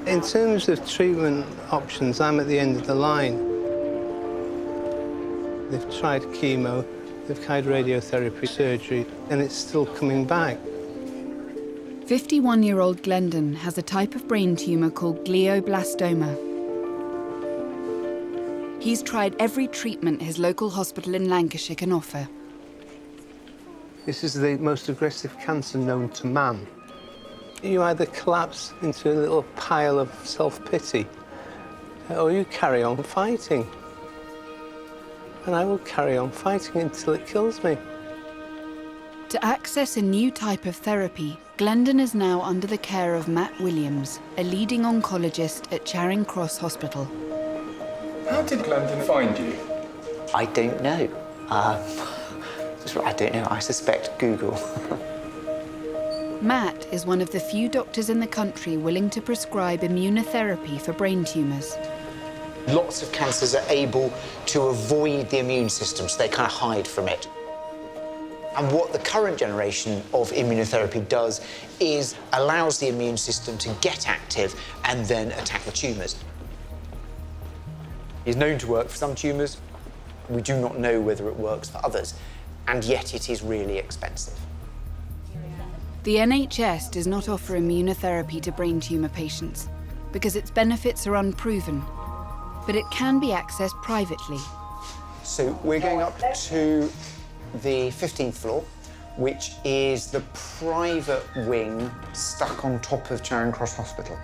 In terms of treatment options, I'm at the end of the line. They've tried chemo, they've tried radiotherapy, surgery, and it's still coming back. 51-year-old Glendon has a type of brain tumour called glioblastoma. He's tried every treatment his local hospital in Lancashire can offer. This is the most aggressive cancer known to man. You either collapse into a little pile of self-pity, or you carry on fighting. And I will carry on fighting until it kills me. To access a new type of therapy, Glendon is now under the care of Matt Williams, a leading oncologist at Charing Cross Hospital. How did Glendon find you? I don't know. I don't know. I suspect Google. Matt is one of the few doctors in the country willing to prescribe immunotherapy for brain tumours. Lots of cancers are able to avoid the immune system, so they kind of hide from it. And what the current generation of immunotherapy does is allows the immune system to get active and then attack the tumours. It's known to work for some tumours. We do not know whether it works for others, and yet it is really expensive. The NHS does not offer immunotherapy to brain tumour patients because its benefits are unproven, but it can be accessed privately. So we're going up to the 15th floor, which is the private wing stuck on top of Charing Cross Hospital.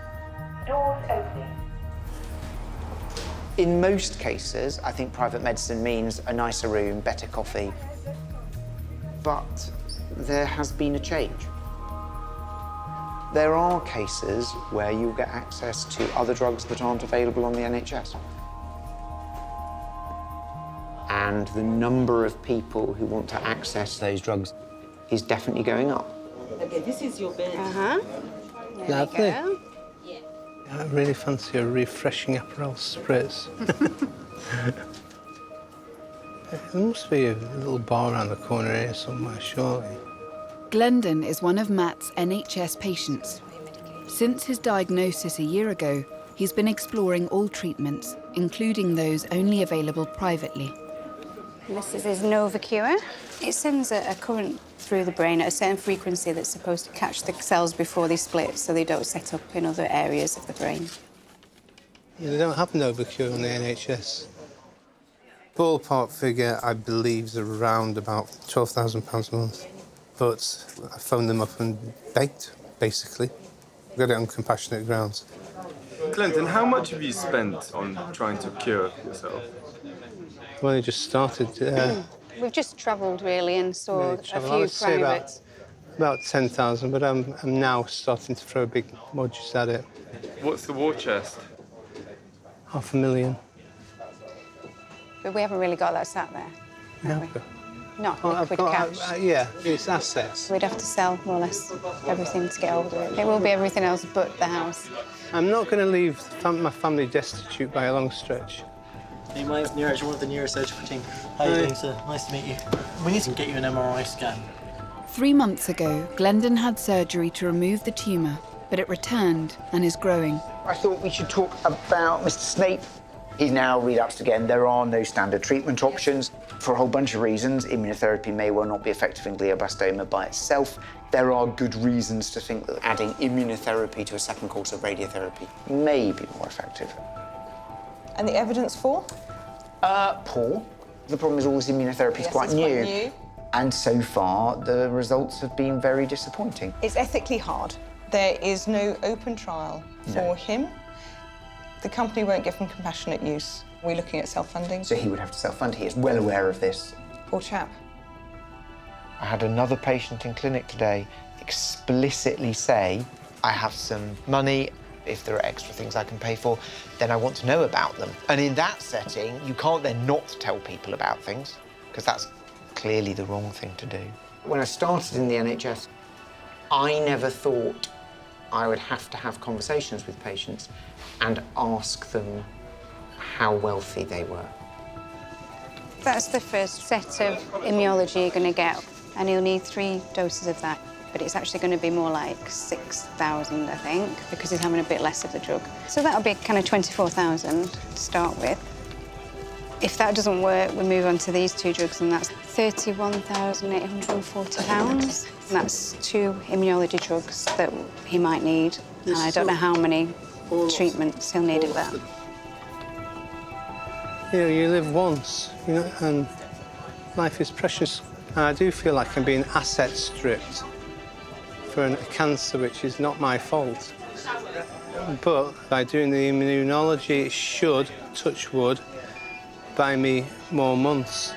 Doors opening. In most cases, I think private medicine means a nicer room, better coffee. But there has been a change. There are cases where you'll get access to other drugs that aren't available on the NHS. And the number of people who want to access those drugs is definitely going up. Okay, this is your bed. Lovely. I really fancy a refreshing Aperol spritz. There must be a little bar around the corner here somewhere, surely. Glendon is one of Matt's NHS patients. Since his diagnosis a year ago, he's been exploring all treatments, including those only available privately. This is his Novacure. It sends a current through the brain at a certain frequency that's supposed to catch the cells before they split so they don't set up in other areas of the brain. They don't have Novacure on the NHS. Ballpark figure, I believe, is around about £12,000 a month. But I phoned them up and begged, basically. Got it on compassionate grounds. Glendon, how much have you spent on trying to cure yourself? I've only just started. We've just travelled, really, and saw a few private. About 10,000, but I'm now starting to throw big modges at it. What's the war chest? £500,000. But we haven't really got that sat there. Yeah. Not I've liquid got, cash. yeah, it's assets. We'd have to sell, more or less, everything to get hold of it. It will be everything else but the house. I'm not going to leave my family destitute by a long stretch. Hey, my name's Neeraj, I'm one of the neurosurgical team. How are you doing, sir? Nice to meet you. We need to get you an MRI scan. 3 months ago, Glendon had surgery to remove the tumour, but it returned and is growing. I thought we should talk about Mr. Snape. He's now relapsed again. There are no standard treatment options for a whole bunch of reasons. Immunotherapy may well not be effective in glioblastoma by itself. There are good reasons to think that adding immunotherapy to a second course of radiotherapy may be more effective. And the evidence for? Poor. The problem is all this immunotherapy is quite new. And so far, the results have been very disappointing. It's ethically hard. There is no open trial for him. The company won't give him compassionate use. We're looking at self-funding. So he would have to self-fund. He is well aware of this. Poor chap. I had another patient in clinic today explicitly say, I have some money. If there are extra things I can pay for, then I want to know about them. And in that setting, you can't then not tell people about things, because that's clearly the wrong thing to do. When I started in the NHS, I never thought I would have to have conversations with patients and ask them how wealthy they were. That's the first set of immunology you're going to get, and you'll need 3 doses of that. but it's actually going to be more like 6,000, I think, because he's having a bit less of the drug. So that'll be kind of 24,000 to start with. If that doesn't work, we move on to these two drugs, and that's £31,840. And that's 2 immunology drugs that he might need, and I don't know how many treatments he'll need of that. You know, you live once, you know, and life is precious. And I do feel like I'm being asset stripped for a cancer which is not my fault. But by doing the immunology, it should, touch wood, buy me more months.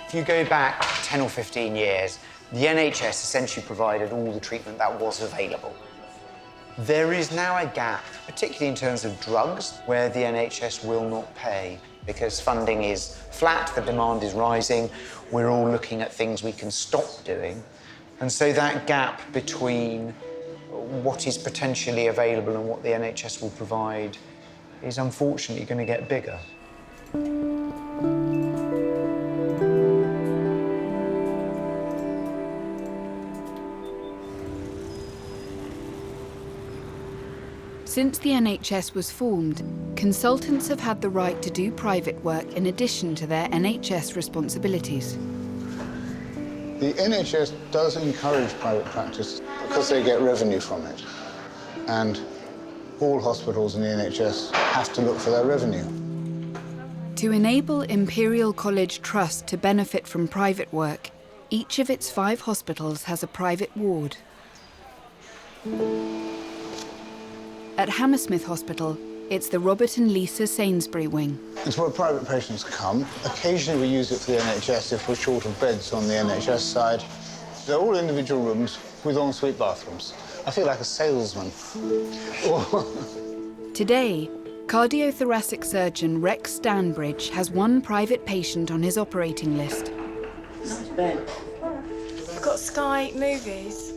If you go back 10 or 15 years, the NHS essentially provided all the treatment that was available. There is now a gap, particularly in terms of drugs, where the NHS will not pay because funding is flat, the demand is rising, we're all looking at things we can stop doing. And so that gap between what is potentially available and what the NHS will provide is unfortunately going to get bigger. Since the NHS was formed, consultants have had the right to do private work in addition to their NHS responsibilities. The NHS does encourage private practice because they get revenue from it. And all hospitals in the NHS have to look for their revenue. To enable Imperial College Trust to benefit from private work, each of its 5 hospitals has a private ward. At Hammersmith Hospital, it's the Robert and Lisa Sainsbury wing. It's where private patients come. Occasionally we use it for the NHS if we're short of beds on the NHS side. They're all individual rooms with ensuite bathrooms. I feel like a salesman. Today, cardiothoracic surgeon Rex Stanbridge has 1 private patient on his operating list. Nice bed. I've got Sky Movies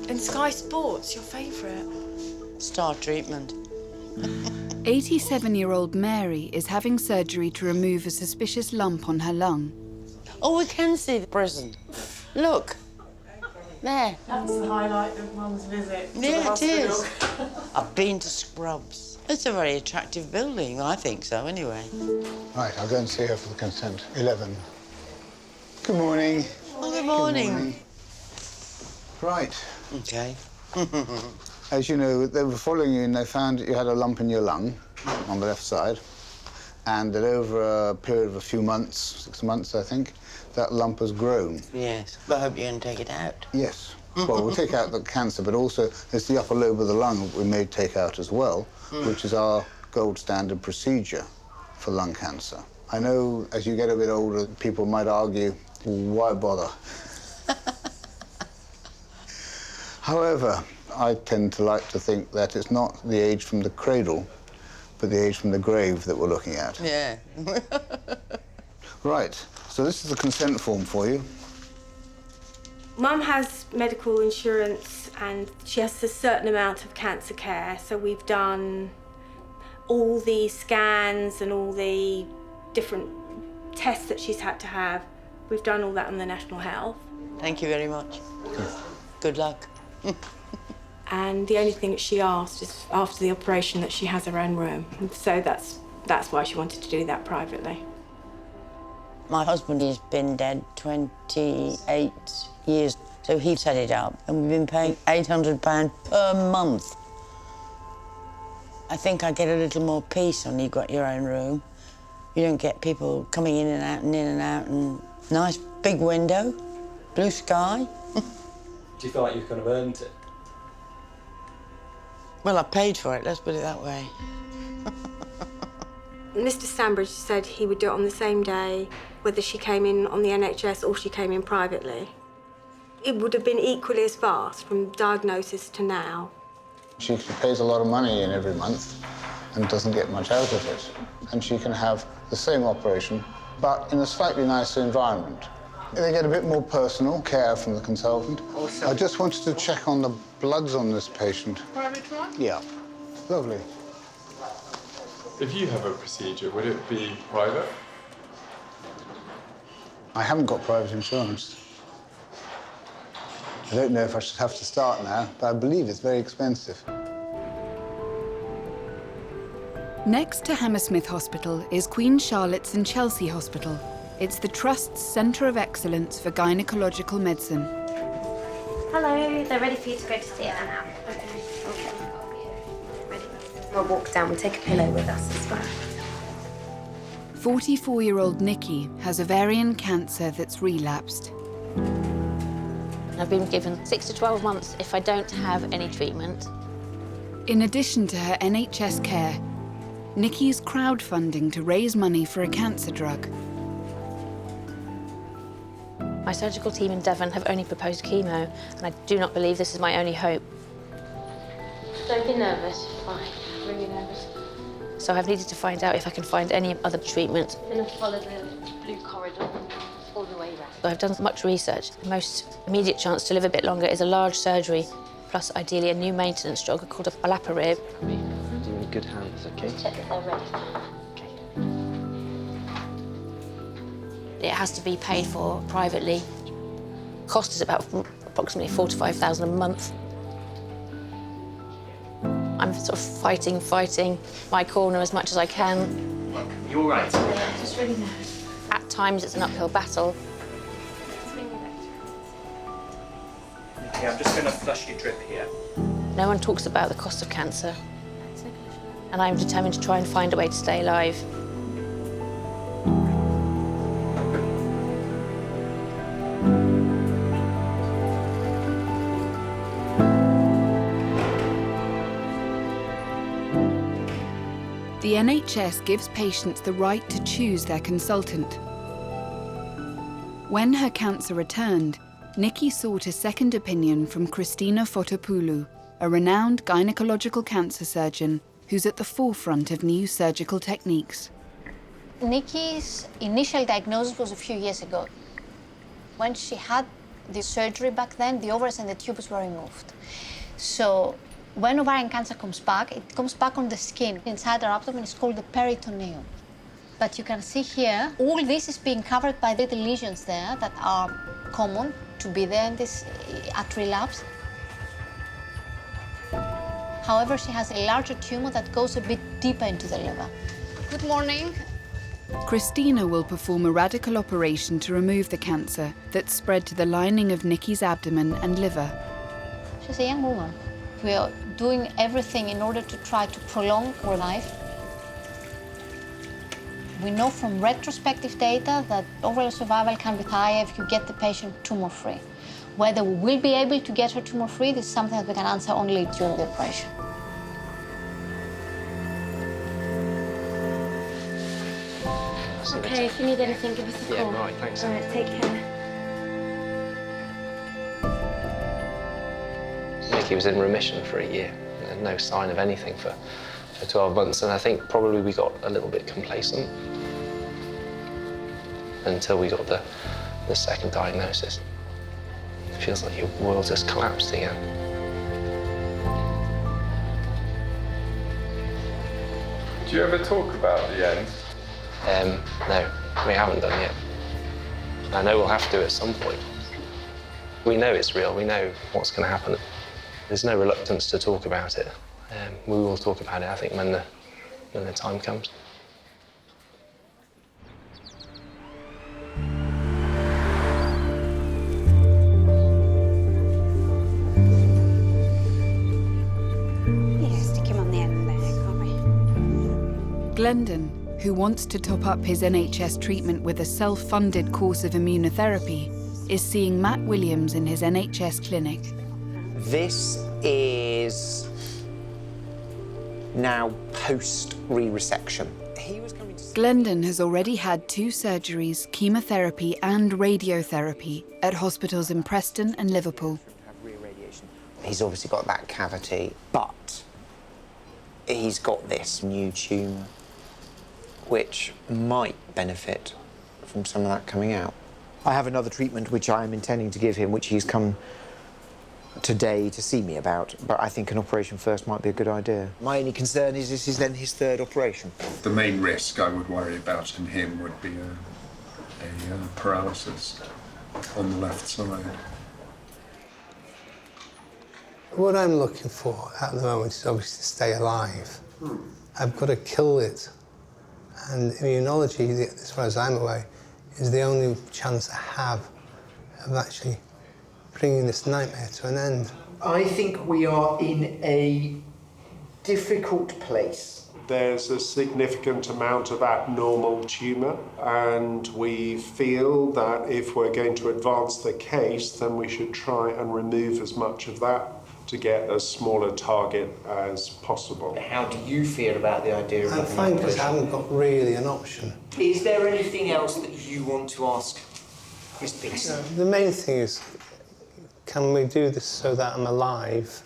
and Sky Sports, your favourite. Star treatment. 87-year-old Mary is having surgery to remove a suspicious lump on her lung. Oh, we can see the prison. Look. There. That's the highlight of Mum's visit to the Yeah, it hospital. is. I've been to Scrubs. It's a very attractive building, I think so, anyway. Right, I'll go and see her for the consent. 11. Good morning. Oh, good morning. Good morning. Right. OK. As you know, they were following you and they found that you had a lump in your lung on the left side, and that over a period of a few months, 6 months, I think, that lump has grown. Yes, but I hope you're going to take it out. Yes. Well, we'll take out the cancer, but also there's the upper lobe of the lung that we may take out as well, which is our gold standard procedure for lung cancer. I know as you get a bit older, people might argue, why bother? However, I tend to like to think that it's not the age from the cradle, but the age from the grave that we're looking at. Yeah. Right, so this is the consent form for you. Mum has medical insurance and she has a certain amount of cancer care, so we've done all the scans and all the different tests that she's had to have. We've done all that on the National Health. Thank you very much. Good luck. And the only thing that she asked is after the operation that she has her own room. And so that's why she wanted to do that privately. My husband has been dead 28 years, so he set it up, and we've been paying £800 per month. I think I get a little more peace when you've got your own room. You don't get people coming in and out and in and out, and nice big window, blue sky. Do you feel like you've kind of earned it? Well, I paid for it, let's put it that way. Mr. Stanbridge said he would do it on the same day, whether she came in on the NHS or she came in privately. It would have been equally as fast from diagnosis to now. She pays a lot of money in every month and doesn't get much out of it. And she can have the same operation, but in a slightly nicer environment. They get a bit more personal care from the consultant. Awesome. I just wanted to check on the bloods on this patient. Private one? Yeah. Lovely. If you have a procedure, would it be private? I haven't got private insurance. I don't know if I should have to start now, but I believe it's very expensive. Next to Hammersmith Hospital is Queen Charlotte's and Chelsea Hospital. It's the Trust's Centre of Excellence for Gynecological Medicine. Hello, they're ready for you to go to theatre now. Okay. Ready? We'll walk down, we'll take a pillow with us as well. 44-year-old Nikki has ovarian cancer that's relapsed. I've been given 6 to 12 months if I don't have any treatment. In addition to her NHS care, Nikki's crowdfunding to raise money for a cancer drug. My surgical team in Devon have only proposed chemo, and I do not believe this is my only hope. Don't be nervous, fine. Really nervous. So I've needed to find out if I can find any other treatment. I'm going to follow the blue corridor all the way around. I've done much research. The most immediate chance to live a bit longer is a large surgery, plus ideally a new maintenance drug called a olaparib. Do you in good hands, okay? Just check that they're ready. It has to be paid for privately. Cost is about approximately £4,000 to £5,000 a month. I'm sort of fighting my corner as much as I can. Welcome. You all right? Yeah, just really nervous. At times it's an uphill battle. Okay, I'm just going to flush your drip here. No one talks about the cost of cancer. And I'm determined to try and find a way to stay alive. The NHS gives patients the right to choose their consultant. When her cancer returned, Nikki sought a second opinion from Christina Fotopoulou, a renowned gynecological cancer surgeon who's at the forefront of new surgical techniques. Nikki's initial diagnosis was a few years ago. When she had the surgery back then, the ovaries and the tubules were removed. So when ovarian cancer comes back, it comes back on the skin. Inside her abdomen is called the peritoneum. But you can see here, all this is being covered by little lesions there that are common to be there in this, at relapse. However, she has a larger tumor that goes a bit deeper into the liver. Good morning. Christina will perform a radical operation to remove the cancer that's spread to the lining of Nikki's abdomen and liver. She's a young woman. We are doing everything in order to try to prolong her life. We know from retrospective data that overall survival can be higher if you get the patient tumor-free. Whether we will be able to get her tumor-free, this is something that we can answer only during the operation. Okay, if you need anything, give us a call. Yeah, right, thanks. All right, take care. Nikki was in remission for a year and no sign of anything for 12 months, and I think probably we got a little bit complacent until we got the second diagnosis. It feels like your world just collapsed again. Do you ever talk about the end? No, we haven't done yet. I know we'll have to at some point. We know it's real, we know what's going to happen. There's no reluctance to talk about it. We will talk about it, I think, when the time comes. Yeah, stick him on the end there, can't we? Glendon, who wants to top up his NHS treatment with a self-funded course of immunotherapy, is seeing Matt Williams in his NHS clinic. This is now post-re-resection. Glendon has already had 2 surgeries, chemotherapy and radiotherapy at hospitals in Preston and Liverpool. He's obviously got that cavity, but he's got this new tumour, which might benefit from some of that coming out. I have another treatment which I am intending to give him, which he's come today to see me about, but I think an operation first might be a good idea. My only concern is this is then his 3rd operation. The main risk I would worry about in him would be a paralysis on the left side. What I'm looking for at the moment is obviously to stay alive. I've got to kill it. And immunology, as far as I'm aware, is the only chance I have of actually bringing this nightmare to an end. I think we are in a difficult place. There's a significant amount of abnormal tumour, and we feel that if we're going to advance the case, then we should try and remove as much of that to get as small a target as possible. How do you feel about the idea of... I find that I haven't got really an option. Is there anything else that you want to ask Miss Pearson? The main thing is, can we do this so that I'm alive?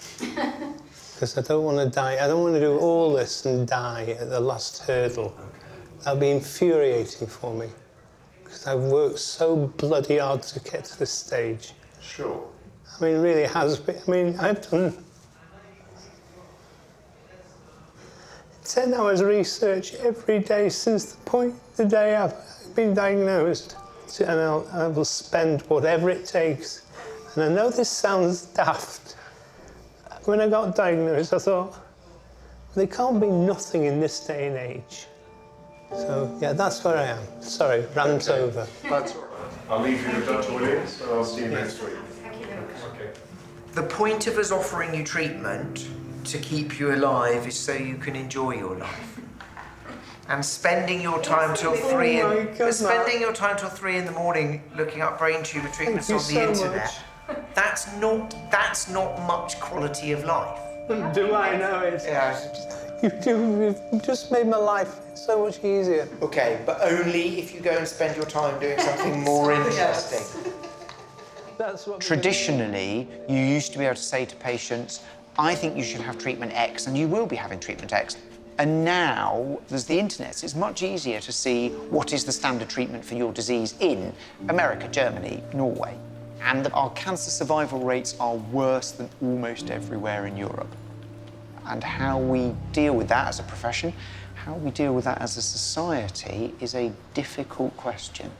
Because I don't want to die. I don't want to do all this and die at the last hurdle. That'll be infuriating for me. Because I've worked so bloody hard to get to this stage. Sure. I mean, it really has been. I mean, I've done 10 hours research every day since the day I've been diagnosed. And I will spend whatever it takes. And I know this sounds daft. When I got diagnosed, I thought, there can't be nothing in this day and age. So, yeah, that's where I am. Sorry, rant over. That's all right. I'll leave you with Dr. Williams, and I'll see you next week. Okay. The point of us offering you treatment to keep you alive is so you can enjoy your life. And spending your time till 3 in the morning looking up brain tumour treatments on the internet. That's not much quality of life. Do I know it? Yeah. You've just made my life so much easier. Okay, but only if you go and spend your time doing something more interesting. That's what Traditionally, you used to be able to say to patients, I think you should have treatment X, and you will be having treatment X. And now, there's the internet, so it's much easier to see what is the standard treatment for your disease in America, Germany, Norway. And our cancer survival rates are worse than almost everywhere in Europe. And how we deal with that as a profession, how we deal with that as a society is a difficult question.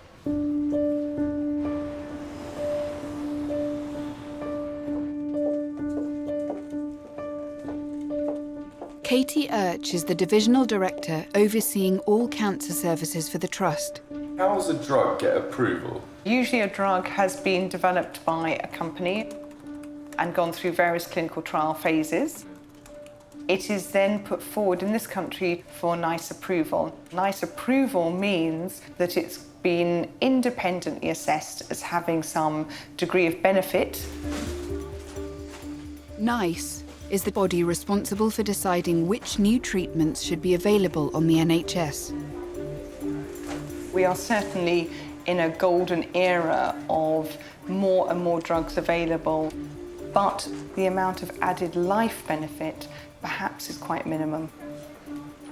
Katie Urch is the Divisional Director overseeing all cancer services for the Trust. How does a drug get approval? Usually a drug has been developed by a company and gone through various clinical trial phases. It is then put forward in this country for NICE approval. NICE approval means that it's been independently assessed as having some degree of benefit. NICE is the body responsible for deciding which new treatments should be available on the NHS. We are certainly in a golden era of more and more drugs available, but the amount of added life benefit perhaps is quite minimum.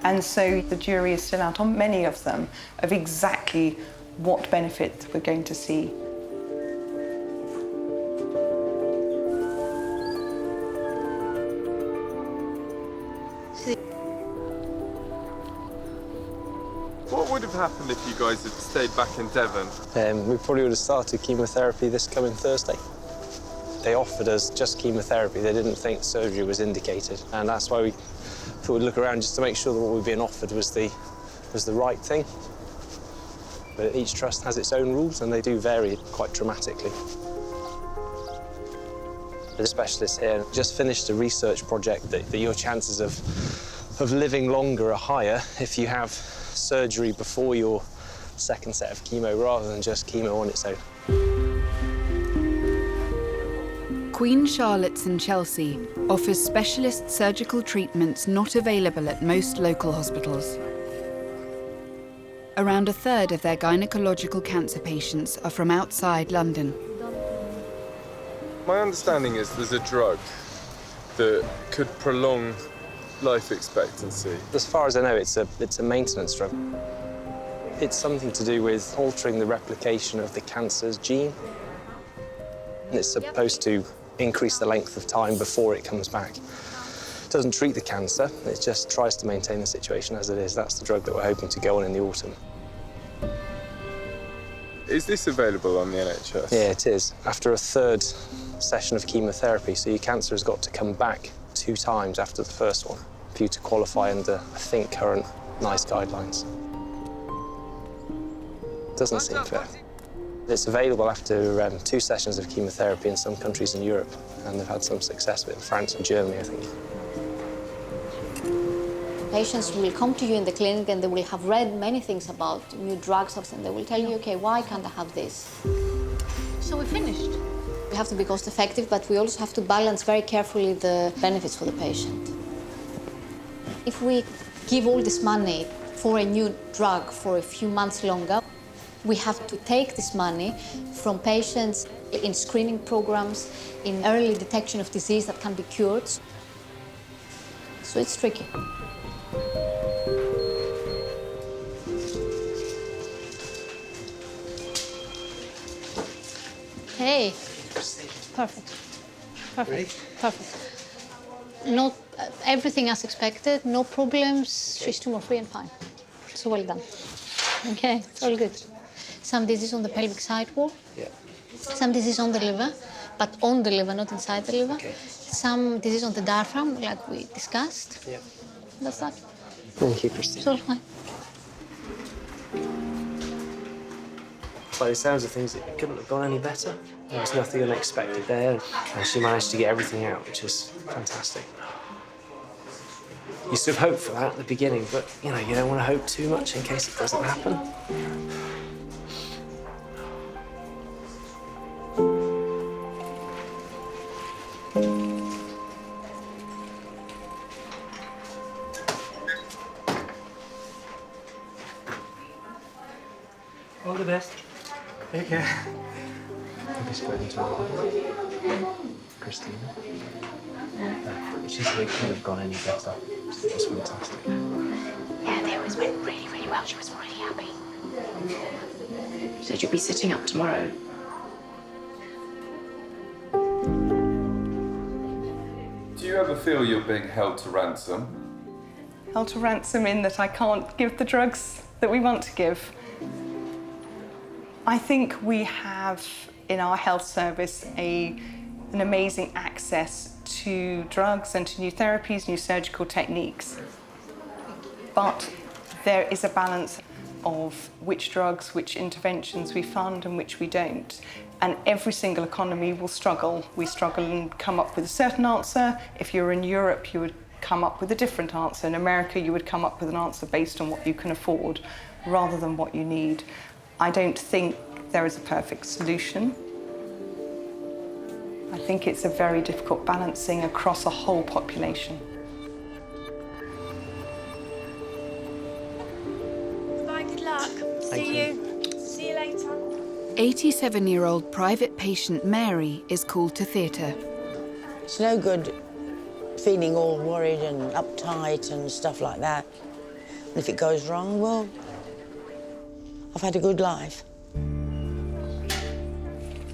And so the jury is still out on many of them of exactly what benefit we're going to see. What would have happened if you guys had stayed back in Devon? We probably would have started chemotherapy this coming Thursday. They offered us just chemotherapy. They didn't think surgery was indicated. And that's why we thought we'd look around just to make sure that what we've been offered was the right thing. But each trust has its own rules, and they do vary quite dramatically. The specialist here just finished a research project that your chances of living longer are higher if you have surgery before your second set of chemo rather than just chemo on its own. Queen Charlotte's in Chelsea offers specialist surgical treatments not available at most local hospitals. Around a third of their gynecological cancer patients are from outside London. My understanding is there's a drug that could prolong life expectancy. As far as I know, it's a maintenance drug. It's something to do with altering the replication of the cancer's gene. And it's supposed to increase the length of time before it comes back. It doesn't treat the cancer, it just tries to maintain the situation as it is. That's the drug that we're hoping to go on in the autumn. Is this available on the NHS? Yeah, it is. After a third session of chemotherapy, so your cancer has got to come back 2 times after the first one for you to qualify under, I think, current NICE guidelines. Doesn't seem fair. It's available after 2 sessions of chemotherapy in some countries in Europe, and they've had some success with it in France and Germany, I think. Patients will come to you in the clinic and they will have read many things about new drugs, and they will tell you, okay, why can't I have this? So we're finished. We have to be cost effective, but we also have to balance very carefully the benefits for the patient. If we give all this money for a new drug for a few months longer, we have to take this money from patients in screening programs, in early detection of disease that can be cured. So it's tricky. Hey, perfect, perfect, perfect. Not everything as expected, no problems, she's tumor-free and fine. So well done. Okay, it's all good. Some disease on the pelvic side wall, some disease on the liver, but on the liver, not inside the liver. Some disease on the diaphragm, like we discussed. That's that. Thank you, Christine. It's all fine. By the sounds of things, it couldn't have gone any better. There was nothing unexpected there, and she managed to get everything out, which is fantastic. You sort of hope for that at the beginning, but, you know, you don't want to hope too much in case it doesn't happen. All the best. Take care. Have you spoken to her? Christina? She said it couldn't have gone any better. It was fantastic. Yeah, they always went really, really well. She was really happy. She said you'll be sitting up tomorrow. Do you ever feel you're being held to ransom? Held to ransom in that I can't give the drugs that we want to give. I think we have in our health service an amazing access to drugs and to new therapies, new surgical techniques. But there is a balance of which drugs, which interventions we fund and which we don't. And every single economy will struggle. We struggle and come up with a certain answer. If you're in Europe, you would come up with a different answer. In America, you would come up with an answer based on what you can afford rather than what you need. I don't think there is a perfect solution. I think it's a very difficult balancing across a whole population. Bye, good luck. See you later. 87-year-old private patient Mary is called to theatre. It's no good feeling all worried and uptight and stuff like that. And if it goes wrong, well, I've had a good life.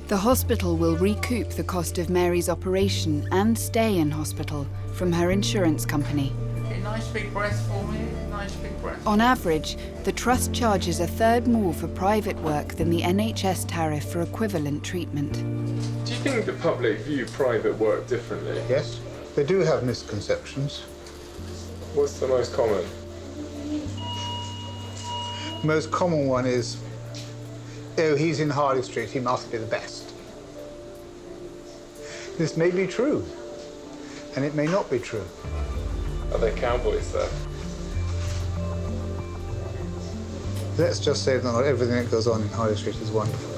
The hospital will recoup the cost of Mary's operation and stay in hospital from her insurance company. A nice big breath for me, nice big breath. On average, the trust charges a third more for private work than the NHS tariff for equivalent treatment. Do you think the public view private work differently? Yes, they do have misconceptions. What's the most common? The most common one is, oh, he's in Harley Street, he must be the best. This may be true, and it may not be true. Are there cowboys there? Let's just say that not everything that goes on in Harley Street is wonderful.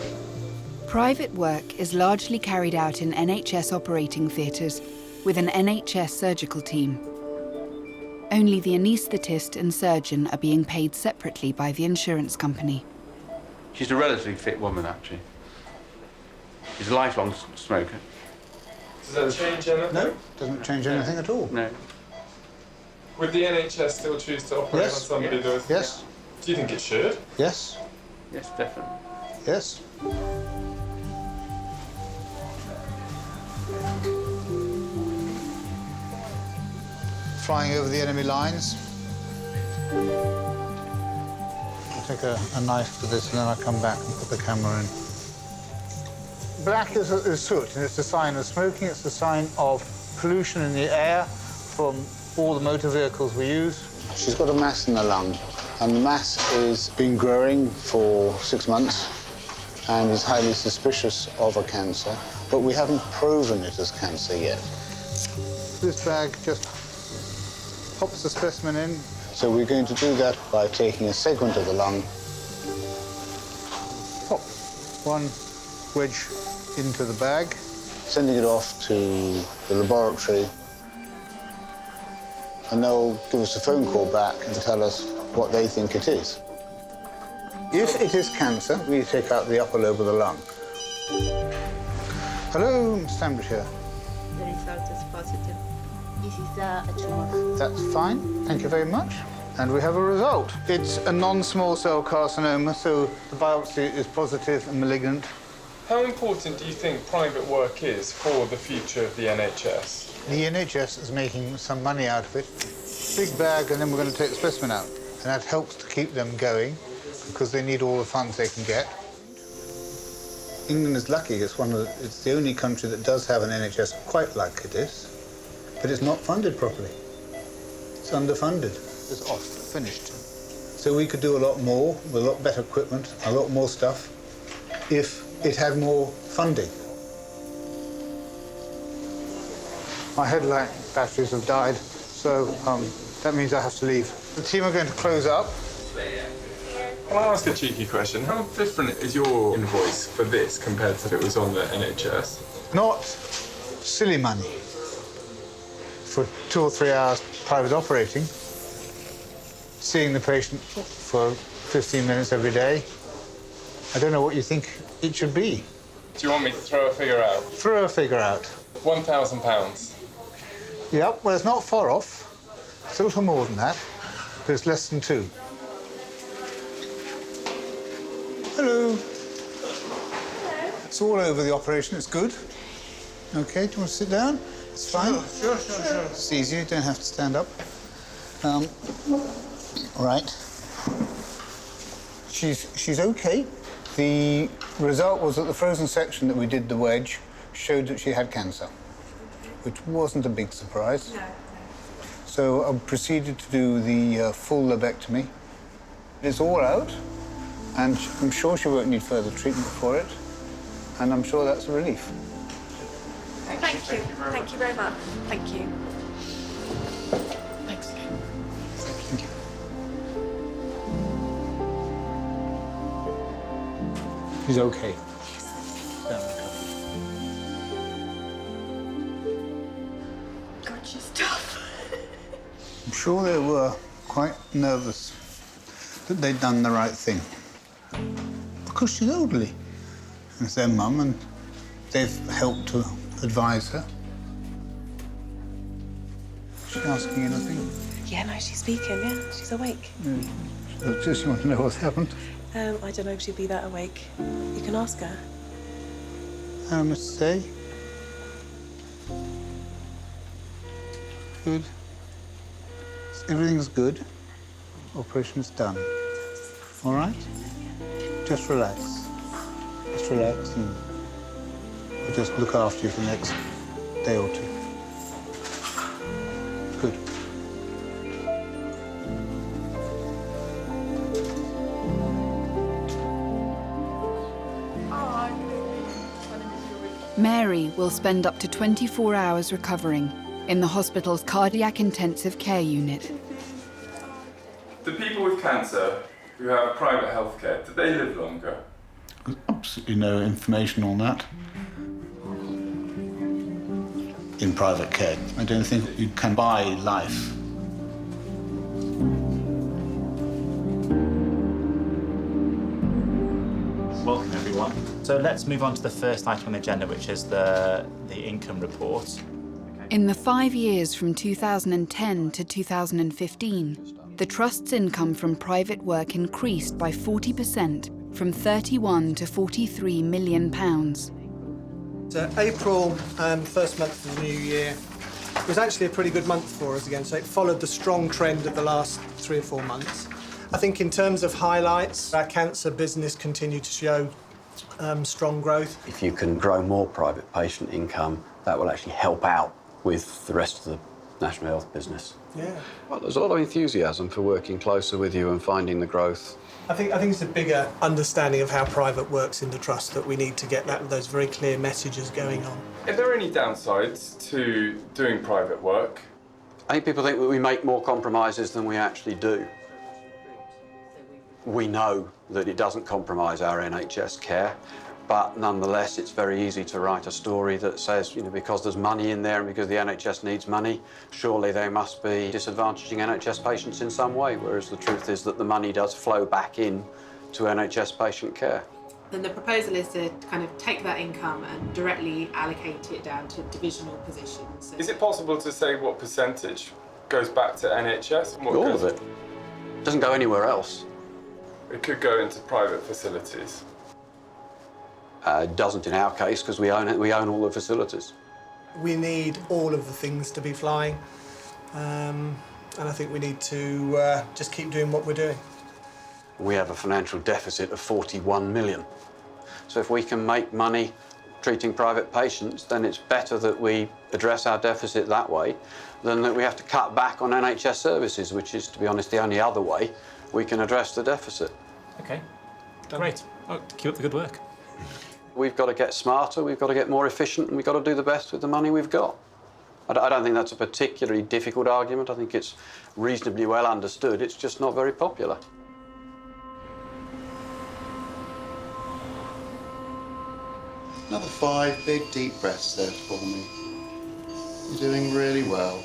Private work is largely carried out in NHS operating theatres with an NHS surgical team. Only the anaesthetist and surgeon are being paid separately by the insurance company. She's a relatively fit woman, actually. She's a lifelong smoker. Does that change anything? No, doesn't change anything at all. No. Would the NHS still choose to operate on somebody who does? Yes. Do you think it should? Yes. Yes, definitely. Yes. Flying over the enemy lines. take a knife for this, and then I'll come back and put the camera in. Black is soot, and it's a sign of smoking. It's a sign of pollution in the air from all the motor vehicles we use. She's got a mass in the lung, and the mass has been growing for 6 months and is highly suspicious of a cancer, but we haven't proven it as cancer yet. This bag just pops the specimen in. So we're going to do that by taking a segment of the lung, pop one wedge into the bag, sending it off to the laboratory, and they'll give us a phone call back and tell us what they think it is. If it is cancer, we take out the upper lobe of the lung. Hello, Mr. Sandbridge here. The result is positive. This is a tumor. That's fine, thank you very much. And we have a result. It's a non-small cell carcinoma, so the biopsy is positive and malignant. How important do you think private work is for the future of the NHS? The NHS is making some money out of it. Big bag, and then we're going to take the specimen out. And that helps to keep them going, because they need all the funds they can get. England is lucky. It's the only country that does have an NHS quite like it is, but it's not funded properly. It's underfunded. It's off, finished. So we could do a lot more with a lot better equipment, a lot more stuff, if it had more funding. My headlight batteries have died, so that means I have to leave. The team are going to close up. Can I ask a cheeky question? How different is your invoice for this compared to if it was on the NHS? Not silly money for 2 or 3 hours private operating, seeing the patient for 15 minutes every day. I don't know what you think it should be. Do you want me to throw a figure out? Throw a figure out. £1,000. Yep, well, it's not far off. It's a little more than that, but it's less than 2. Hello. Hello. It's all over the operation, it's good. OK, do you want to sit down? It's fine. Sure. It's easy, you don't have to stand up. Right. She's OK. The result was that the frozen section that we did the wedge showed that she had cancer, which wasn't a big surprise. No. So I proceeded to do the full lobectomy. It's all out, and I'm sure she won't need further treatment for it, and I'm sure that's a relief. Thank you. Thank you very much. Thank you. Thanks again. Thank you. She's okay. God, she's tough. I'm sure they were quite nervous that they'd done the right thing. Because she's elderly. And it's their mum, and they've helped to advise her. Is she asking anything? Yeah, no, she's speaking, yeah. She's awake. Does she want to know what's happened? I don't know if she'd be that awake. You can ask her. I must say. Good. Everything's good. Operation's done. All right? Just relax. Just relax, and we'll just look after you for the next day or 2. Good. Mary will spend up to 24 hours recovering in the hospital's cardiac intensive care unit. The people with cancer who have private healthcare, do they live longer? There's absolutely no information on that. In private care, I don't think you can buy life. Welcome, everyone. So let's move on to the first item on the agenda, which is the income report. In the 5 years from 2010 to 2015, the Trust's income from private work increased by 40%, from 31 to 43 million pounds. So April, first month of the new year, was actually a pretty good month for us again. So it followed the strong trend of the last 3 or 4 months. I think in terms of highlights, our cancer business continued to show strong growth. If you can grow more private patient income, that will actually help out with the rest of the national health business. Yeah. Well, there's a lot of enthusiasm for working closer with you and finding the growth. I think it's a bigger understanding of how private works in the trust that we need to get those very clear messages going on. Are there any downsides to doing private work? I think people think that we make more compromises than we actually do. We know that it doesn't compromise our NHS care, but nonetheless it's very easy to write a story that says, because there's money in there and because the NHS needs money, surely they must be disadvantaging NHS patients in some way, whereas the truth is that the money does flow back in to NHS patient care. Then the proposal is to kind of take that income and directly allocate it down to divisional positions. Is it possible to say what percentage goes back to NHS? All of it. It doesn't go anywhere else. It could go into private facilities. It doesn't in our case because we own it. We own all the facilities. We need all of the things to be flying, and I think we need to just keep doing what we're doing. We have a financial deficit of 41 million. So if we can make money treating private patients, then it's better that we address our deficit that way than that we have to cut back on NHS services, which is, to be honest, the only other way we can address the deficit. OK, great. Oh, keep up the good work. We've got to get smarter, we've got to get more efficient, and we've got to do the best with the money we've got. I don't think that's a particularly difficult argument. I think it's reasonably well understood. It's just not very popular. Another 5 big deep breaths there for me. You're doing really well.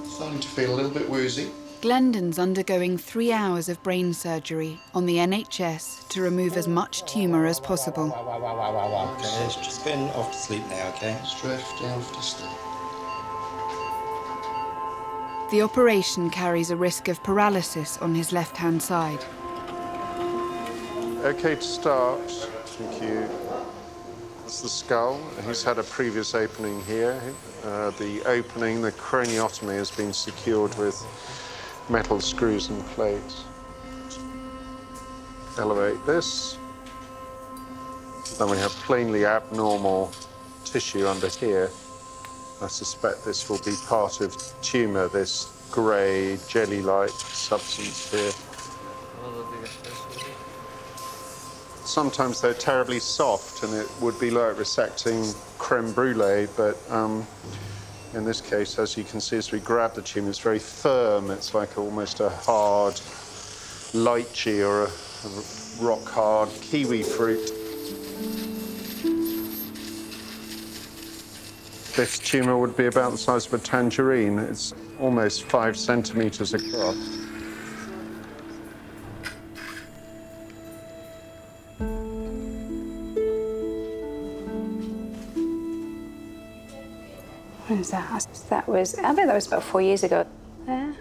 Starting to feel a little bit woozy. Glendon's undergoing 3 hours of brain surgery on the NHS to remove as much tumour as possible. Okay, it's just getting off to sleep now, okay? It's drifting off to sleep. The operation carries a risk of paralysis on his left-hand side. Okay to start. Thank you. That's the skull. He's had a previous opening here. The opening, the craniotomy, has been secured with metal screws and plates. Elevate this. Then we have plainly abnormal tissue under here. I suspect this will be part of tumour, this grey, jelly-like substance here. Sometimes they're terribly soft and it would be like resecting creme brulee, but in this case, as you can see, as we grab the tumour, it's very firm. It's like almost a hard lychee or a rock-hard kiwi fruit. This tumour would be about the size of a tangerine. It's almost 5 centimetres across. When was that? I bet that was about 4 years ago. Yeah.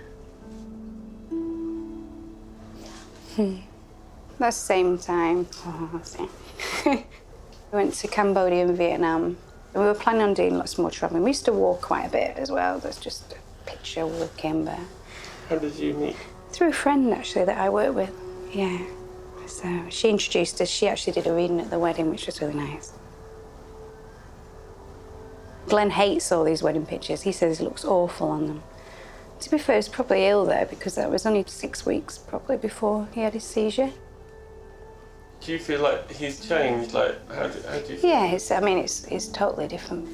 That's the same time. Oh, let's see. We went to Cambodia and Vietnam. And we were planning on doing lots more travelling. We used to walk quite a bit as well. There's just a picture walking there. How did you meet? Through a friend, actually, that I work with. Yeah. So she introduced us. She actually did a reading at the wedding, which was really nice. Glenn hates all these wedding pictures. He says it looks awful on them. To be fair, he was probably ill there because that was only 6 weeks probably before he had his seizure. Do you feel like he's changed? Like, how do you feel? Yeah, it's totally different.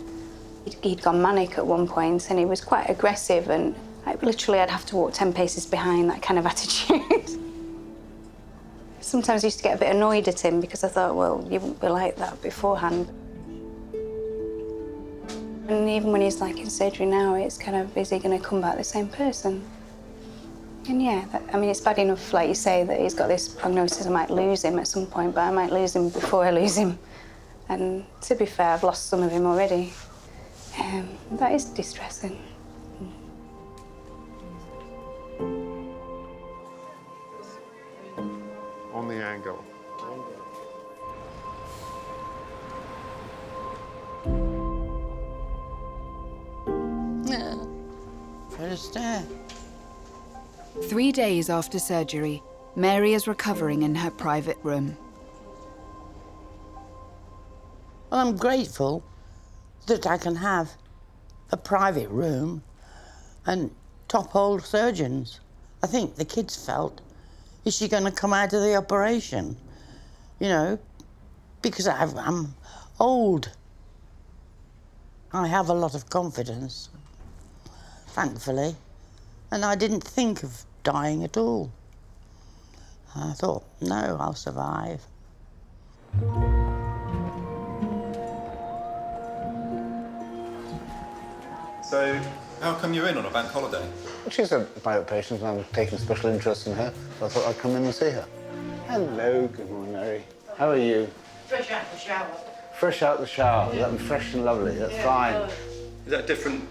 He'd gone manic at one point and he was quite aggressive and literally I'd have to walk 10 paces behind, that kind of attitude. Sometimes I used to get a bit annoyed at him because I thought, well, you wouldn't be like that beforehand. And even when he's like in surgery now, it's kind of, is he going to come back the same person? And yeah, it's bad enough, like you say, that he's got this prognosis I might lose him at some point, but I might lose him before I lose him. And to be fair, I've lost some of him already. That is distressing. On the angle. Fred Astaire. 3 days after surgery, Mary is recovering in her private room. Well, I'm grateful that I can have a private room and top-hole surgeons. I think the kids felt, is she going to come out of the operation? You know, because I'm old. I have a lot of confidence, thankfully, and I didn't think of dying at all. I thought, no, I'll survive. So, how come you're in on a bank holiday? She's a private patient and I'm taking special interest in her, so I thought I'd come in and see her. Hello, good morning, Mary. How are you? Fresh out the shower. Fresh out the shower. Yeah. That's fresh and lovely, that's fine. Is that different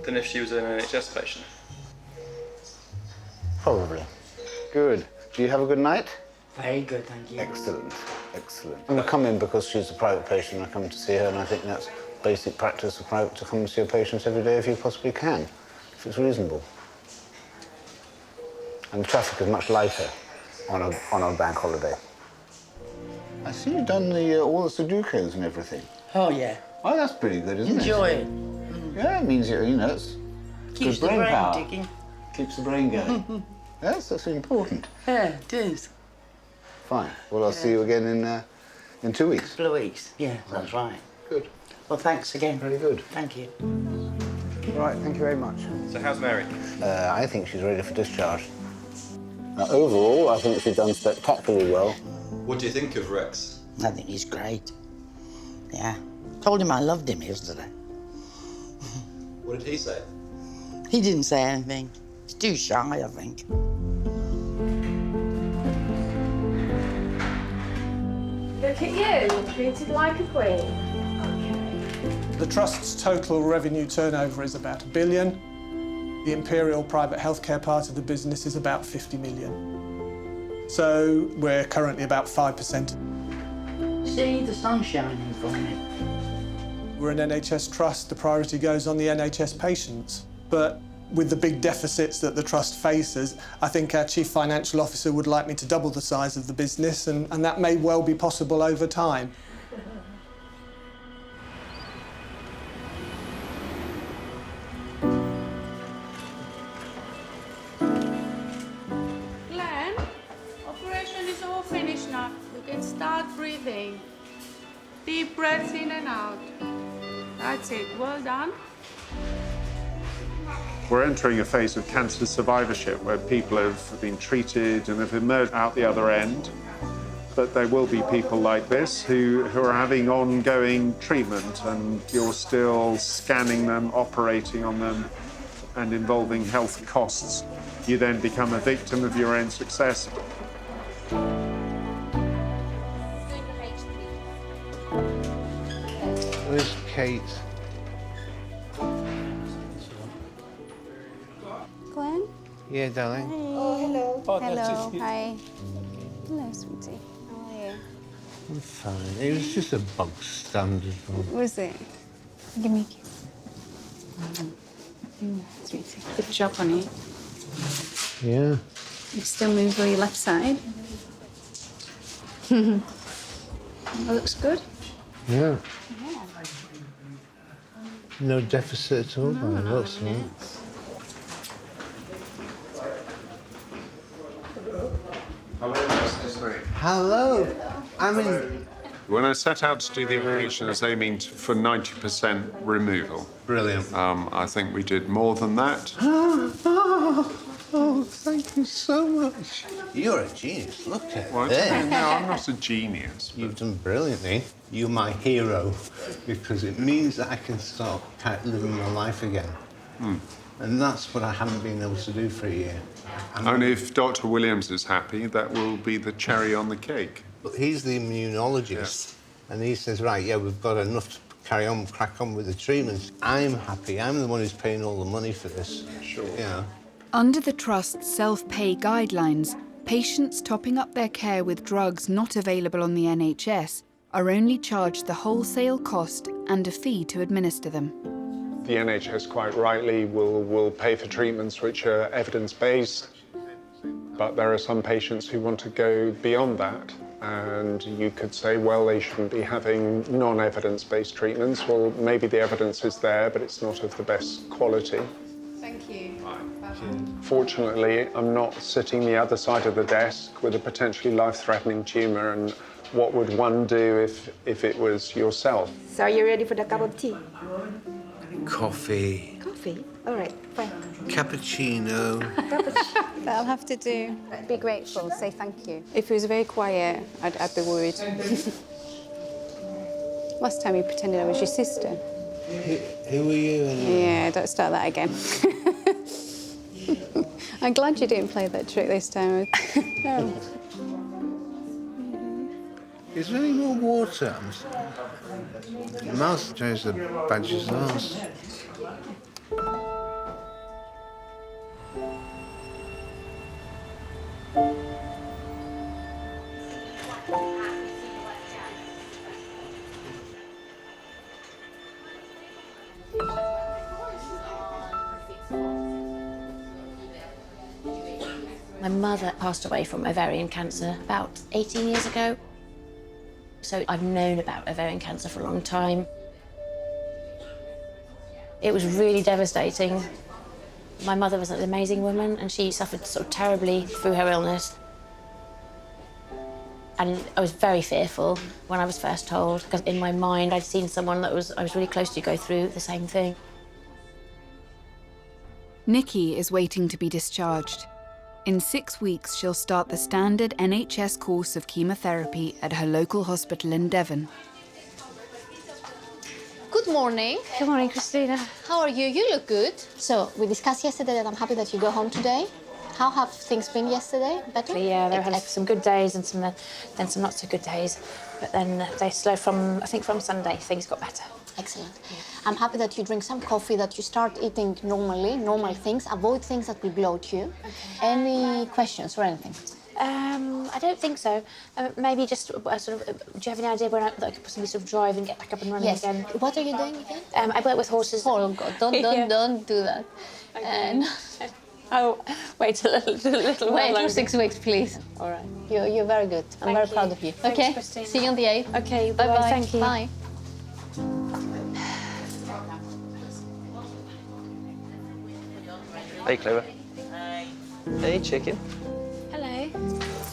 than if she was an NHS patient? Probably. Good. Do you have a good night? Very good, thank you. Excellent, excellent. I'm going to come in because she's a private patient and I come to see her, and I think that's basic practice of private to come and see your patients every day if you possibly can, if it's reasonable. And the traffic is much lighter on a bank holiday. I see you've done all the Sudokus and everything. Oh, yeah. Oh, that's pretty good, isn't Enjoy it? Yeah, it means, you know, it's Keeps good the brain power. ticking. Keeps the brain going. Yes, that's important. Yeah, it is. Fine. Well, I'll see you again in 2 weeks. Couple of weeks. Yeah, that's right. Good. Well, thanks again. Very good. Thank you. Right, thank you very much. So how's Mary? I think she's ready for discharge. Now, overall, I think she's done spectacularly well. What do you think of Rex? I think he's great. Yeah. Told him I loved him yesterday. What did he say? He didn't say anything. He's too shy, I think. Look at you, treated like a queen. The Trust's total revenue turnover is about £1 billion. The Imperial private healthcare part of the business is about 50 million. So we're currently about 5%. See, the sun's shining for me. We're an NHS Trust. The priority goes on the NHS patients. But with the big deficits that the Trust faces, I think our Chief Financial Officer would like me to double the size of the business, and that may well be possible over time. Glenn, operation is all finished now. You can start breathing. Deep breaths in and out. That's it. Well done. We're entering a phase of cancer survivorship where people have been treated and have emerged out the other end. But there will be people like this who are having ongoing treatment, and you're still scanning them, operating on them, and involving health costs. You then become a victim of your own success. Where's Kate? Glenn? Yeah, darling. Oh, hello. that's Hello. just you. Hi. Hello, sweetie. How are you? I'm fine. It was just a bog standard one. Was it? Give me a kiss. Sweetie. Good job, honey. Yeah. You still move your left side. That looks good. Yeah. No deficit at all, by the looks of it. Hello. I mean, When I set out to do the operation, I was aiming for 90% removal. Brilliant. I think we did more than that. Oh, thank you so much. You're a genius. Look at What? this. No, I'm not a genius. You've done brilliantly. You're my hero because it means that I can start living my life again. And that's what I haven't been able to do for a year. And if Dr. Williams is happy, that will be the cherry on the cake. But he's the immunologist, and he says, right, yeah, we've got enough to crack on with the treatments. I'm happy. I'm the one who's paying all the money for this. Sure. Yeah. Under the Trust's self-pay guidelines, patients topping up their care with drugs not available on the NHS are only charged the wholesale cost and a fee to administer them. The NHS, quite rightly, will pay for treatments which are evidence-based, but there are some patients who want to go beyond that. And you could say, well, they shouldn't be having non-evidence-based treatments. Well, maybe the evidence is there, but it's not of the best quality. Thank you. Fortunately, I'm not sitting the other side of the desk with a potentially life-threatening tumour, and what would one do if it was yourself? So are you ready for the cup of tea? Coffee, Coffee? All right, fine. cappuccino. That'll have to do. Be grateful, say thank you. If it was very quiet, I'd be worried. Last time you pretended I was your sister. Who were you? Yeah, don't start that again. I'm glad you didn't play that trick this time. No. Is there any more water? Your mouth shows the badger's arse. My mother passed away from ovarian cancer about 18 years ago. So I've known about ovarian cancer for a long time. It was really devastating. My mother was an amazing woman and she suffered sort of terribly through her illness. And I was very fearful when I was first told, because in my mind I'd seen someone that I was really close to go through the same thing. Nikki is waiting to be discharged. In 6 weeks, she'll start the standard NHS course of chemotherapy at her local hospital in Devon. Good morning. Good morning, Christina. How are you? You look good. So, we discussed yesterday that I'm happy that you go home today. How have things been yesterday? Better? Yeah, there had some good days and then some not so good days. But then they slowed I think from Sunday, things got better. Excellent. Yeah. I'm happy that you drink some coffee, that you start eating normally, normal things. Avoid things that will bloat you. Okay. Any questions or anything? I don't think so. Maybe just do you have any idea when I could possibly sort of drive and get back up and running again? What are you doing again? I work with horses. Oh God! Don't do that. Okay. I'll wait a little Wait longer. for 6 weeks, please. All right. You're very good. I'm very proud of you. Thanks, okay. Christine. See you on the 8th. Okay. Bye bye. Thank you. Bye. Hey, Clover. Hey, chicken. Hello.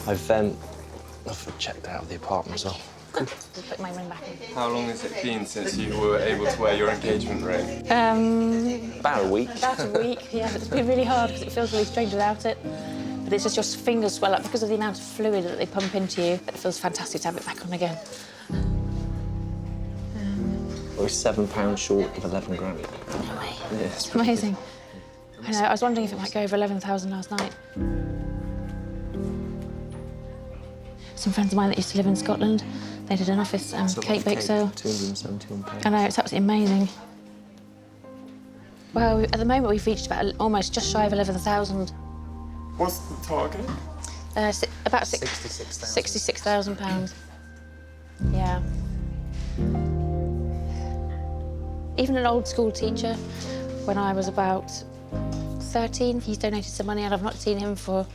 I've checked out the apartment as well. Just put my ring back in. How long has it been since you were able to wear your engagement ring? About a week. About a week, yeah. It's been really hard because it feels really strange without it. But it's just your fingers swell up because of the amount of fluid that they pump into you. It feels fantastic to have it back on again. We're £7 short of 11 grand. No way. Yeah, It's amazing. I know, I was wondering if it might go over 11,000 last night. Some friends of mine that used to live in Scotland, they did an office cake bake sale. £271. I know, it's absolutely amazing. Well, at the moment we've reached about almost just shy of 11,000. What's the target? About £66,000. £66,000. Yeah. Even an old school teacher, when I was about 13, he's donated some money and I've not seen him for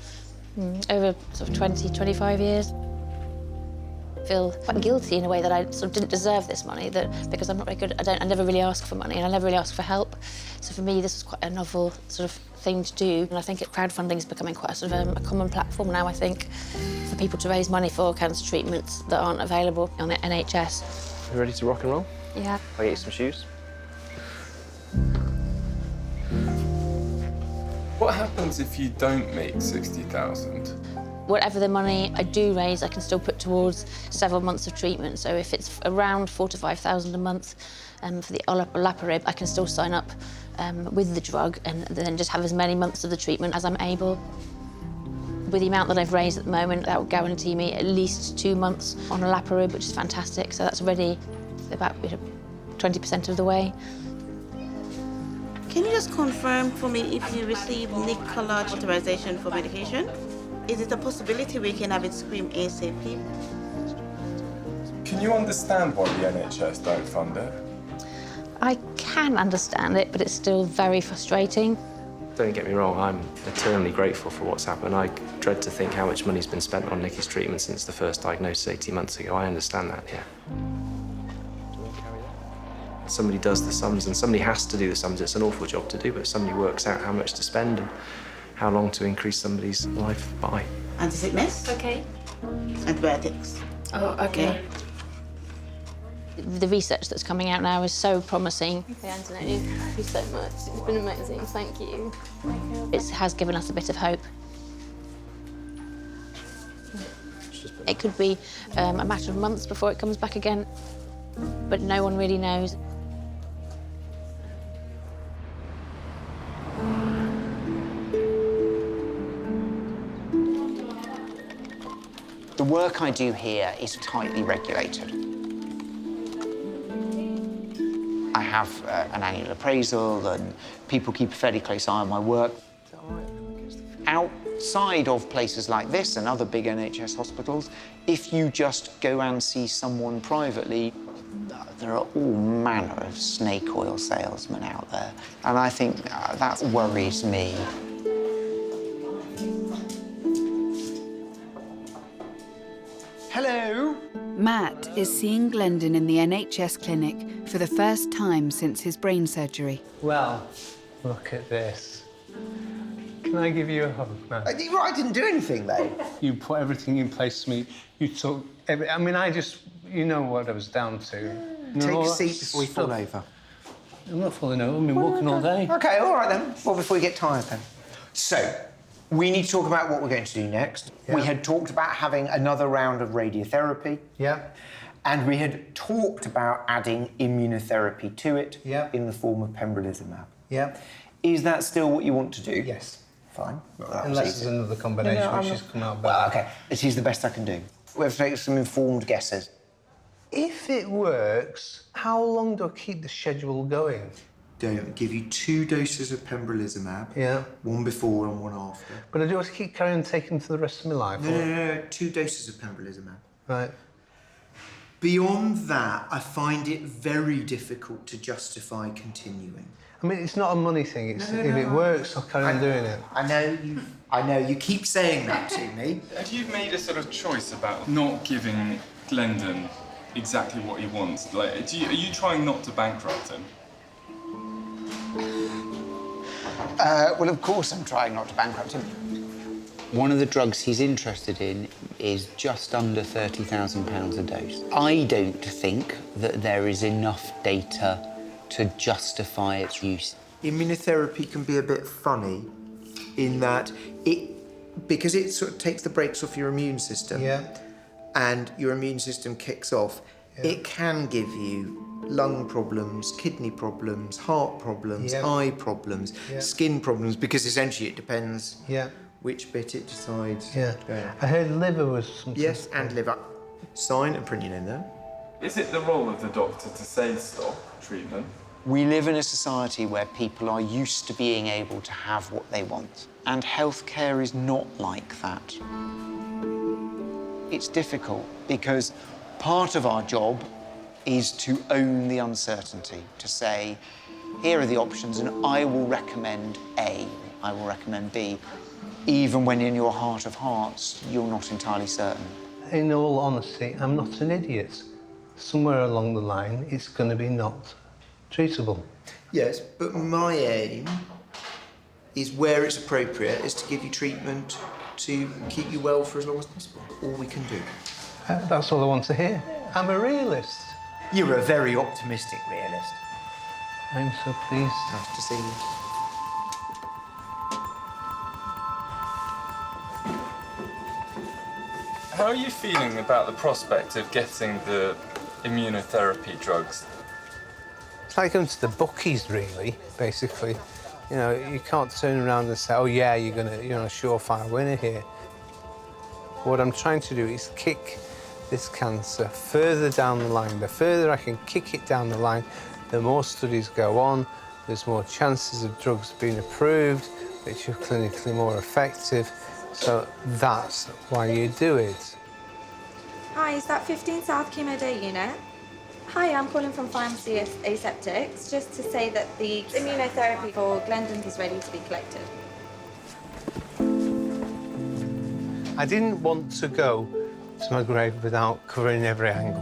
over sort of 20, 25 years. I feel quite guilty in a way that I sort of didn't deserve this money, because I'm not very good, I never really ask for money and I never really ask for help. So for me, this was quite a novel sort of thing to do. And I think crowdfunding is becoming quite a sort of a common platform now, I think, for people to raise money for cancer treatments that aren't available on the NHS. You ready to rock and roll? Yeah. I'll get you some shoes. What happens if you don't make 60,000? Whatever the money I do raise, I can still put towards several months of treatment. So if it's around 4,000 to 5,000 a month for the olaparib, I can still sign up with the drug and then just have as many months of the treatment as I'm able. With the amount that I've raised at the moment, that will guarantee me at least 2 months on olaparib, which is fantastic. So that's already about 20% of the way. Can you just confirm for me if you received Nicola authorization for medication? Is it a possibility we can have it screened ASAP? Can you understand why the NHS don't fund it? I can understand it, but it's still very frustrating. Don't get me wrong, I'm eternally grateful for what's happened. I dread to think how much money's been spent on Nicky's treatment since the first diagnosis 18 months ago. I understand that, yeah. Somebody does the sums, and somebody has to do the sums. It's an awful job to do, but somebody works out how much to spend and how long to increase somebody's life by. Anti-sickness? Okay. Antibiotics. Oh, okay. The research that's coming out now is so promising. Okay, Antonelli, thank you so much. It's been amazing, thank you. It has given us a bit of hope. It could be a matter of months before it comes back again, but no one really knows. The work I do here is tightly regulated. I have an annual appraisal and people keep a fairly close eye on my work. Outside of places like this and other big NHS hospitals, if you just go and see someone privately, there are all manner of snake oil salesmen out there. And I think that worries me. Hello. Matt is seeing Glendon in the NHS clinic for the first time since his brain surgery. Well, look at this. Can I give you a hug, Matt? I didn't do anything, though. You put everything in place for me. You took every... I mean, you know what I was down to. Take a seat before you fall over. I'm not falling over. I've been walking all day. OK, all right, then. Well, before you get tired, then. So, we need to talk about what we're going to do next. Yeah. We had talked about having another round of radiotherapy. Yeah. And we had talked about adding immunotherapy to it in the form of pembrolizumab. Yeah. Is that still what you want to do? Yes. Fine. Well, Unless there's another combination which has come out better. Well, OK. It is the best I can do. We have to make some informed guesses. If it works, how long do I keep the schedule going? Don't give you 2 doses of pembrolizumab. Yeah. One before and one after. But I do have to keep carrying on taking for the rest of my life? No. 2 doses of pembrolizumab. Right. Beyond that, I find it very difficult to justify continuing. I mean, it's not a money thing. It's if it works, I'll carry on doing it. I know you keep saying that to me. Have you made a sort of choice about not giving Glendon exactly what he wants? Like, are you trying not to bankrupt him? Well, of course I'm trying not to bankrupt him. One of the drugs he's interested in is just under £30,000 a dose. I don't think that there is enough data to justify its use. Immunotherapy can be a bit funny in that because it sort of takes the brakes off your immune system and your immune system kicks off, it can give you lung problems, kidney problems, heart problems, eye problems, skin problems, because essentially it depends which bit it decides. I heard liver was something. Yes, and liver. Sign and print your name there. Is it the role of the doctor to say stop treatment? We live in a society where people are used to being able to have what they want. And healthcare is not like that. It's difficult because part of our job is to own the uncertainty, to say, here are the options and I will recommend A, I will recommend B, even when in your heart of hearts, you're not entirely certain. In all honesty, I'm not an idiot. Somewhere along the line, it's going to be not treatable. Yes, but my aim is where it's appropriate is to give you treatment to keep you well for as long as possible. All we can do. That's all I want to hear. I'm a realist. You're a very optimistic realist. I'm so pleased. Nice to see you. How are you feeling about the prospect of getting the immunotherapy drugs? It's like going to the bookies, really, basically. You know, you can't turn around and say, oh, yeah, you're a surefire winner here. What I'm trying to do is kick this cancer further down the line. The further I can kick it down the line, the more studies go on, there's more chances of drugs being approved, which are clinically more effective. So that's why you do it. Hi, is that 15 South Chemo Day unit? Hi, I'm calling from Pharmacy Aseptics, just to say that the immunotherapy for Glendon is ready to be collected. I didn't want to go to my grave without covering every angle.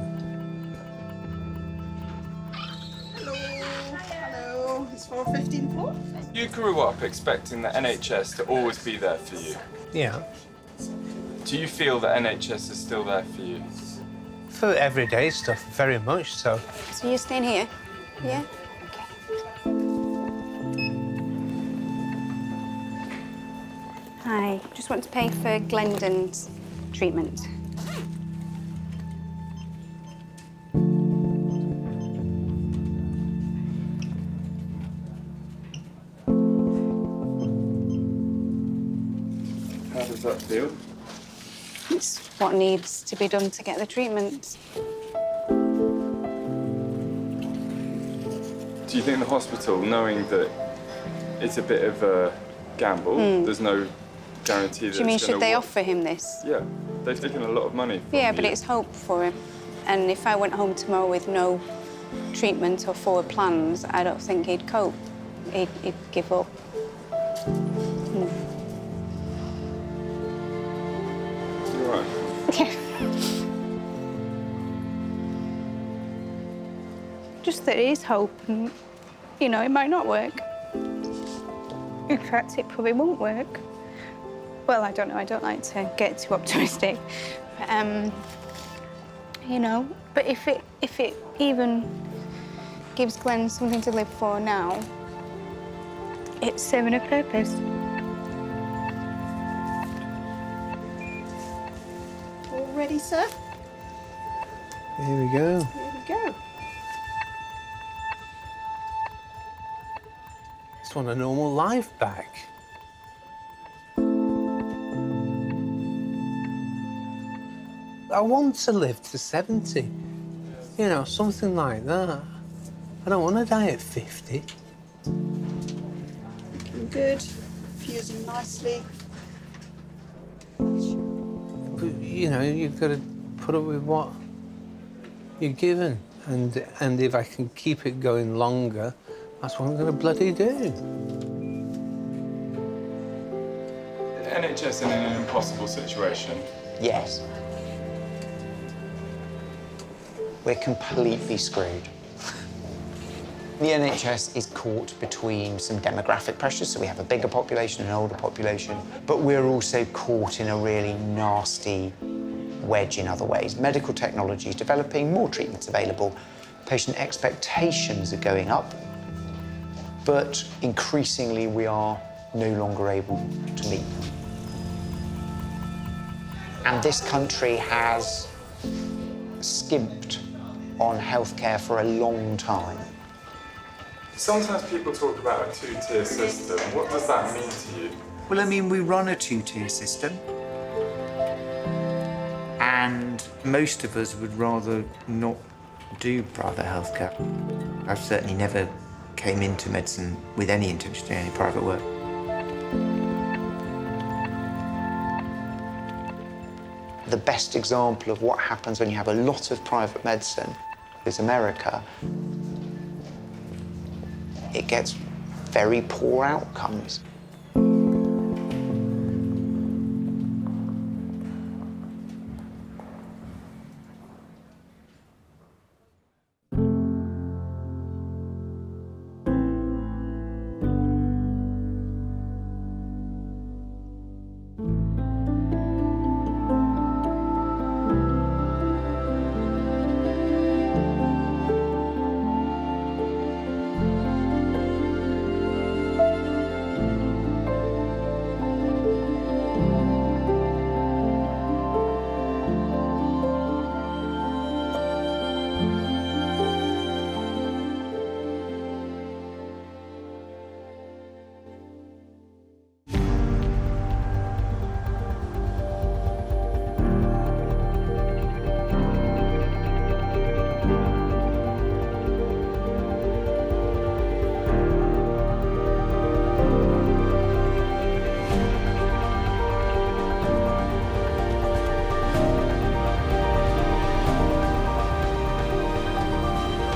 Hello, it's for 15th floor. You grew up expecting the NHS to always be there for you. Yeah. Do you feel that NHS is still there for you? For everyday stuff, very much so. So you're staying here? Yeah? Hi, just want to pay for Glendon's treatment. How does that feel? It's what needs to be done to get the treatment. Do you think the hospital, knowing that it's a bit of a gamble, there's no guarantee that Do you mean, it's should gonna they work? offer him this? Yeah, they've taken a lot of money from Yeah, but you. it's hope for him. And if I went home tomorrow with no treatment or forward plans, I don't think he'd cope. He'd give up. You're right. Yeah. Just that there is hope, and, you know, it might not work. In fact, it probably won't work. Well, I don't know. I don't like to get too optimistic. But, you know, but if it even gives Glenn something to live for now, it's serving a purpose. All ready, sir? Here we go. Here we go. Just want a normal life back. I want to live to 70. You know, something like that. I don't want to die at 50. Looking good. Fusing nicely. But, you know, you've got to put up with what you're given. And if I can keep it going longer, that's what I'm going to bloody do. The NHS in an impossible situation. Yes. We're completely screwed. The NHS is caught between some demographic pressures, so we have a bigger population, an older population, but we're also caught in a really nasty wedge in other ways. Medical technology is developing, more treatments available, patient expectations are going up, but increasingly we are no longer able to meet them. And this country has skimped on healthcare for a long time. Sometimes people talk about a two-tier system. What does that mean to you? Well, I mean, we run a two-tier system. And most of us would rather not do private healthcare. I've certainly never came into medicine with any intention of doing any private work. The best example of what happens when you have a lot of private medicine is America. It gets very poor outcomes.